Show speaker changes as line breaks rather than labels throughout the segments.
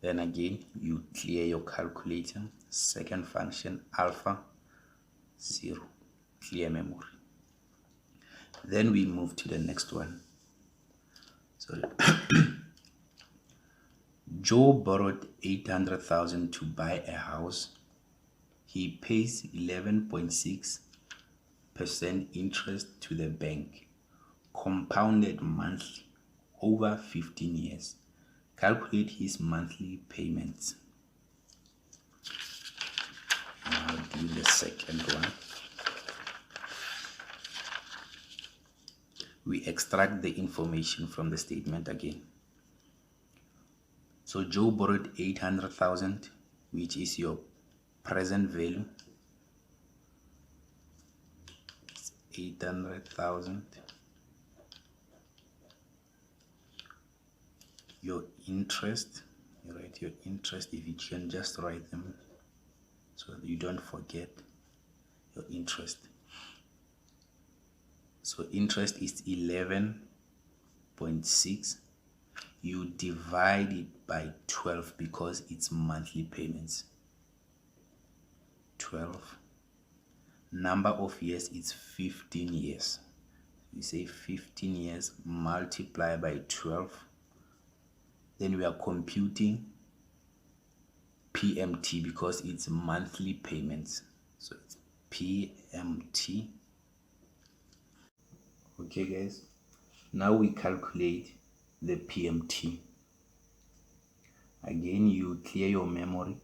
Then again, you clear your calculator. Second function, alpha 0, clear memory. Then we move to the next one. So Joe borrowed 800,000 to buy a house. He pays 11.6% interest to the bank, compounded monthly over 15 years. Calculate his monthly payments. I'll do the second one. We extract the information from the statement again. So Joe borrowed 800,000, which is your present value. 800,000. Your interest, you write your interest. If you can just write them so that you don't forget your interest. So interest is 11.6. You divide it by 12 because it's monthly payments. 12. Number of years is 15 years. We say 15 years multiplied by 12. Then we are computing PMT because it's monthly payments. So it's PMT. Okay guys, now we calculate the PMT. Again, you clear your memory.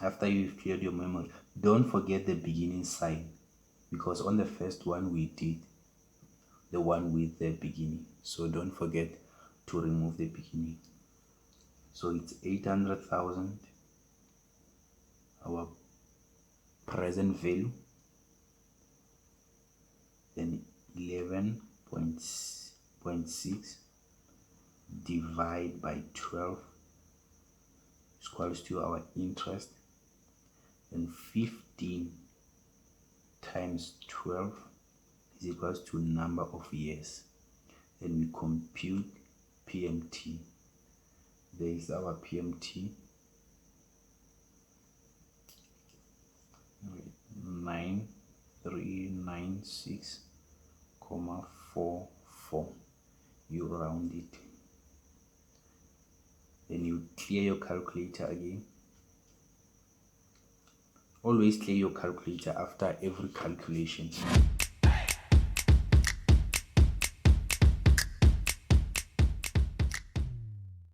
After you've cleared your memory, don't forget the beginning sign, because on the first one we did the one with the beginning, so don't forget to remove the beginning. So it's 800,000, our present value, then 11.6 divide by 12 is equals to our interest, and 15 times 12 is equals to number of years. Then we compute PMT. There is our PMT, 9396.44. You round it. Then you clear your calculator again. Always clear your calculator after every calculation.